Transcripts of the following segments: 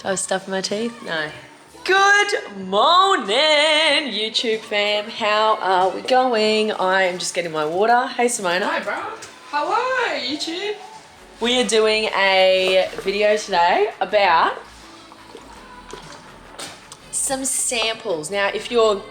Do I have stuff in my teeth? No. Good morning, YouTube fam. How are we going? I am just getting my water. Hey, Simona. Hi, bro. How are you, YouTube? We are doing a video today about some samples. Now, if you're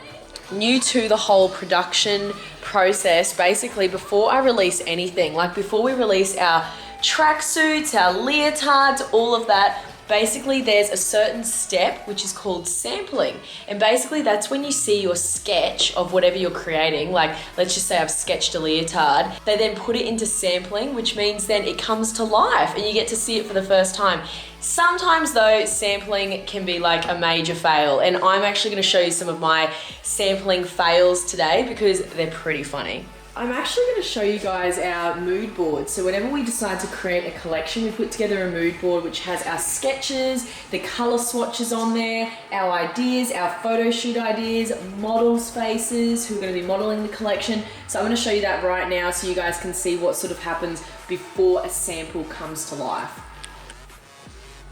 new to the whole production process, basically before I release anything, like before we release our tracksuits, our leotards, all of that, basically there's a certain step which is called sampling. And basically that's when you see your sketch of whatever you're creating. Like, let's just say I've sketched a leotard. They then put it into sampling, which means then it comes to life and you get to see it for the first time. Sometimes though, sampling can be like a major fail, and I'm actually gonna show you some of my sampling fails today because they're pretty funny. I'm actually going to show you guys our mood board. So whenever we decide to create a collection, we put together a mood board which has our sketches, the color swatches on there, our ideas, our photo shoot ideas, models' faces who are going to be modeling the collection. So I'm going to show you that right now so you guys can see what sort of happens before a sample comes to life.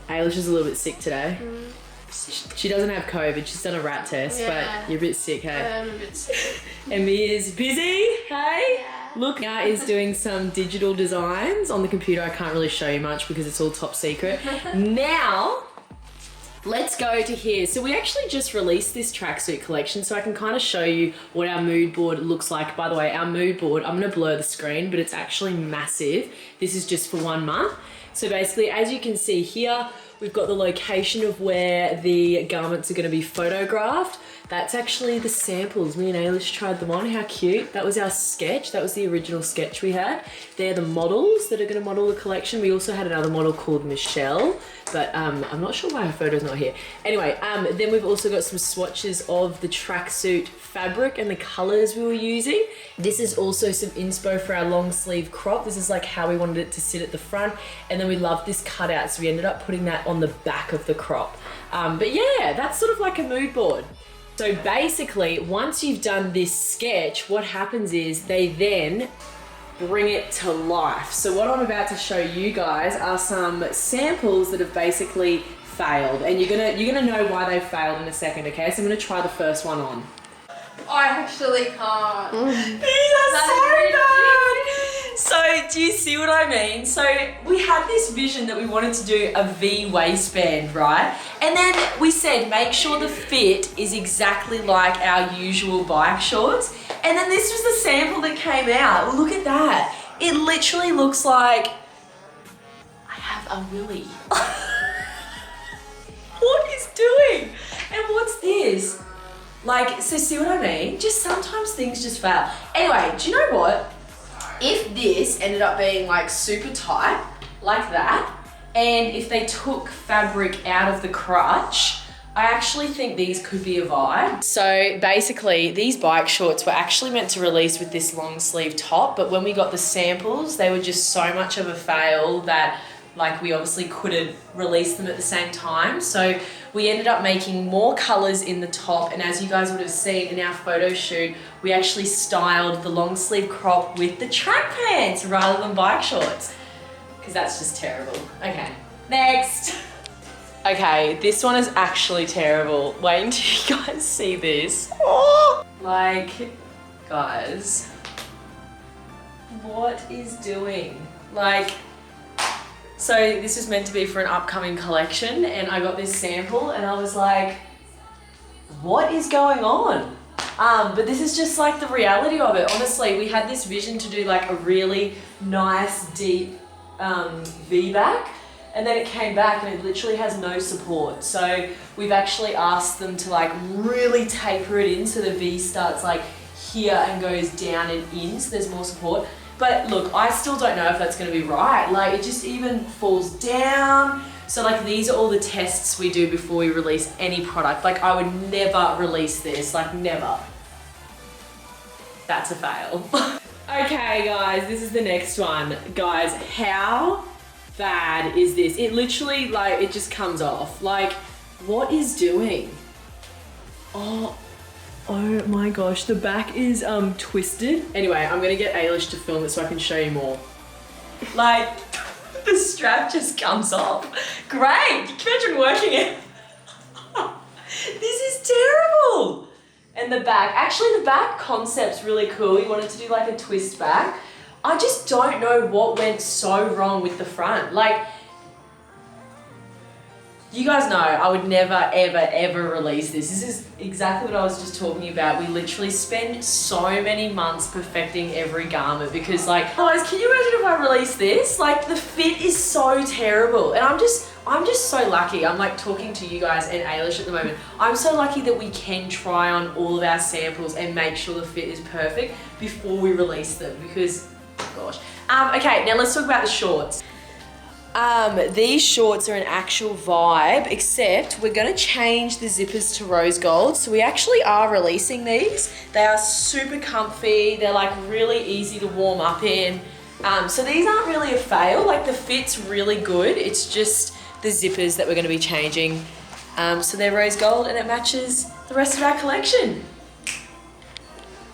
Ailish is a little bit sick today. She doesn't have COVID, she's done a rat test, but you're a bit sick, hey? I am a bit sick. And Mia's busy, hey? Yeah. Look, Mia is doing some digital designs on the computer. I can't really show you much because it's all top secret. Now, let's go to here. So we actually just released this tracksuit collection, so I can kind of show you what our mood board looks like. By the way, our mood board, I'm gonna blur the screen, but it's actually massive. This is just for 1 month. So basically, as you can see here, we've got the location of where the garments are going to be photographed. That's actually the samples. Me and Ailish tried them on. How cute. That was our sketch. That was the original sketch we had. They're the models that are going to model the collection. We also had another model called Michelle, but I'm not sure why her photo's not here. Anyway, then we've also got some swatches of the tracksuit fabric and the colors we were using. This is also some inspo for our long sleeve crop. This is like how we wanted it to sit at the front. And then we loved this cutout, so we ended up putting that on the back of the crop. But yeah, that's sort of like a mood board. So basically, once you've done this sketch, what happens is they then bring it to life. So what I'm about to show you guys are some samples that have basically failed, and you're gonna know why they failed in a second, okay? So I'm gonna try the first one on. I actually can't. These are so bad! So do you see what I mean? So we had this vision that we wanted to do a V waistband, right? And then we said, make sure the fit is exactly like our usual bike shorts. And then this was the sample that came out. Look at that. It literally looks like I have a willy. What is doing? And what's this? Like, so see what I mean? Just sometimes things just fail. Anyway, do you know what? If this ended up being like super tight, like that, and if they took fabric out of the crutch, I actually think these could be a vibe. So basically, these bike shorts were actually meant to release with this long sleeve top, but when we got the samples, they were just so much of a fail that like we obviously couldn't release them at the same time. So we ended up making more colors in the top, and as you guys would have seen in our photo shoot, we actually styled the long sleeve crop with the track pants rather than bike shorts, because that's just terrible. Okay, next. Okay, this one is actually terrible. Wait until you guys see this. Oh! Like, guys, what is doing? Like, so this was meant to be for an upcoming collection, and I got this sample and I was like, what is going on? But this is just like the reality of it. Honestly, we had this vision to do like a really nice deep V-back, and then it came back and it literally has no support. So we've actually asked them to like really taper it in so the V starts like here and goes down and in, so there's more support. But look, I still don't know if that's gonna be right. Like, it just even falls down. So like, these are all the tests we do before we release any product. Like, I would never release this, like never. That's a fail. Okay guys, this is the next one. Guys, how bad is this? It literally, like, it just comes off. Like, what is doing? Oh my gosh, the back is twisted. Anyway, I'm gonna get Ailish to film it so I can show you more. Like, The strap just comes off. Great, can you imagine working it? This is terrible. And the back, actually the back concept's really cool. You wanted to do like a twist back. I just don't know what went so wrong with the front. Like, you guys know I would never, ever, ever release this. This is exactly what I was just talking about. We literally spend so many months perfecting every garment because like, guys, can you imagine if I release this? Like the fit is so terrible. And I'm just so lucky. I'm like talking to you guys and Ailish at the moment. I'm so lucky that we can try on all of our samples and make sure the fit is perfect before we release them because, gosh. Okay, now let's talk about the shorts. These shorts are an actual vibe, except we're gonna change the zippers to rose gold. So we actually are releasing these. They are super comfy. They're like really easy to warm up in. So these aren't really a fail. Like the fit's really good. It's just the zippers that we're gonna be changing. So they're rose gold and it matches the rest of our collection.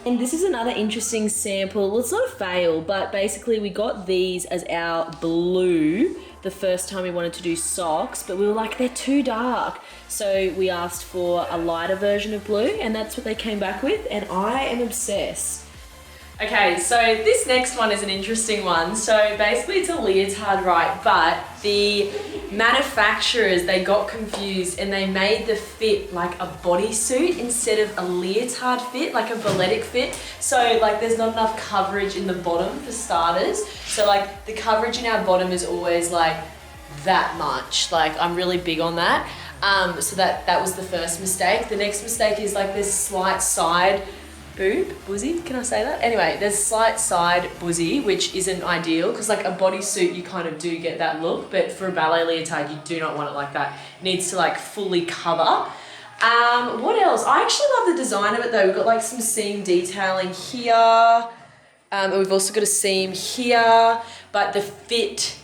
And this is another interesting sample. Well, it's not a fail, but basically we got these as our blue the first time we wanted to do socks, but we were like, they're too dark. So we asked for a lighter version of blue and that's what they came back with and I am obsessed. Okay, so this next one is an interesting one. So basically it's a leotard, right? But the manufacturers, they got confused and they made the fit like a bodysuit instead of a leotard fit, like a balletic fit. So like there's not enough coverage in the bottom for starters. So like the coverage in our bottom is always like that much. Like I'm really big on that. So that was the first mistake. The next mistake is like this slight side boozy, can I say that? Anyway, there's slight side boozy, which isn't ideal because like a bodysuit, you kind of do get that look, but for a ballet leotard, you do not want it like that. It needs to like fully cover. What else? I actually love the design of it though. We've got like some seam detailing here. And we've also got a seam here, but the fit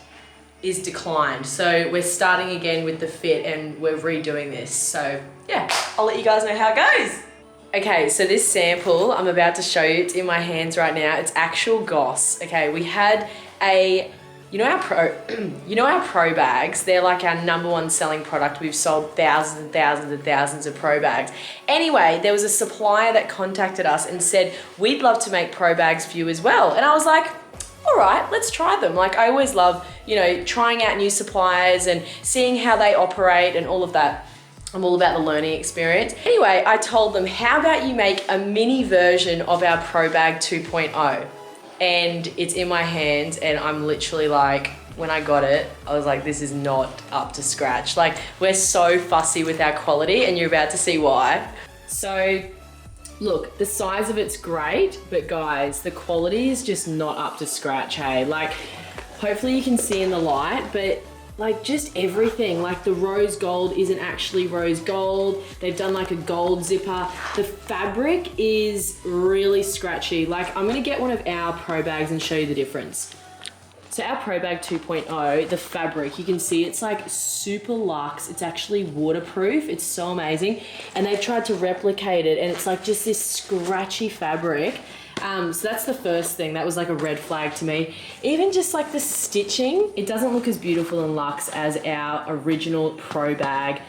is declined. So we're starting again with the fit and we're redoing this. So yeah, I'll let you guys know how it goes. Okay, so this sample I'm about to show you, it's in my hands right now. It's actual goss. Okay, we had you know our pro bags, they're like our #1 selling product. We've sold thousands and thousands and thousands of pro bags. Anyway, there was a supplier that contacted us and said, we'd love to make pro bags for you as well. And I was like, all right, let's try them. Like I always love, you know, trying out new suppliers and seeing how they operate and all of that. I'm all about the learning experience. Anyway, I told them, how about you make a mini version of our Pro Bag 2.0? And it's in my hands and I'm literally like, when I got it, I was like, this is not up to scratch. Like we're so fussy with our quality and you're about to see why. So look, the size of it's great, but guys, the quality is just not up to scratch, hey? Like, hopefully you can see in the light, but like just everything, like the rose gold isn't actually rose gold. They've done like a gold zipper. The fabric is really scratchy. Like I'm gonna get one of our pro bags and show you the difference. So our Pro Bag 2.0, the fabric, you can see it's like super luxe. It's actually waterproof. It's so amazing. And they've tried to replicate it and it's like just this scratchy fabric. So that's the first thing. That was like a red flag to me. Even just like the stitching, it doesn't look as beautiful and luxe as our original Pro Bag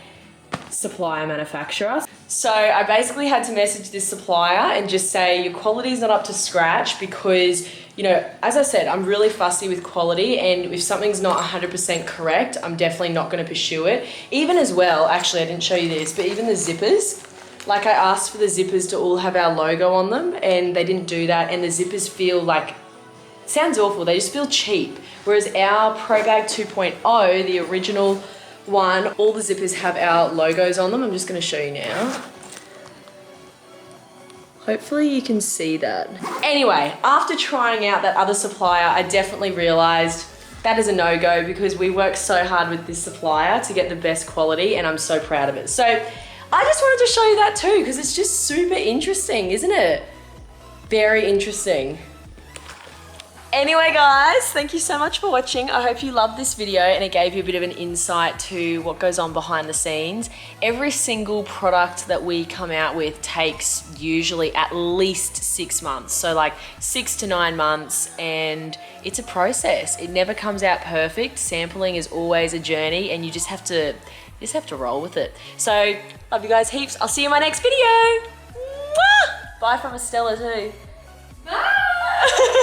supplier manufacturer. So I basically had to message this supplier and just say, your quality is not up to scratch because, you know, as I said, I'm really fussy with quality and if something's not 100% correct, I'm definitely not going to pursue it. Even as well, actually I didn't show you this, but even the zippers, like I asked for the zippers to all have our logo on them and they didn't do that, and the zippers feel like, sounds awful, they just feel cheap. Whereas our Pro Bag 2.0, the original one, all the zippers have our logos on them. I'm just going to show you now. Hopefully you can see that. Anyway, after trying out that other supplier, I definitely realized that is a no-go because we worked so hard with this supplier to get the best quality and I'm so proud of it. So I just wanted to show you that too because it's just super interesting, isn't it? Very interesting. Anyway, guys, thank you so much for watching. I hope you loved this video and it gave you a bit of an insight to what goes on behind the scenes. Every single product that we come out with takes usually at least 6 months. So like 6 to 9 months, and it's a process. It never comes out perfect. Sampling is always a journey, and you just have to roll with it. So love you guys heaps. I'll see you in my next video. Mwah! Bye from Estella too. Bye.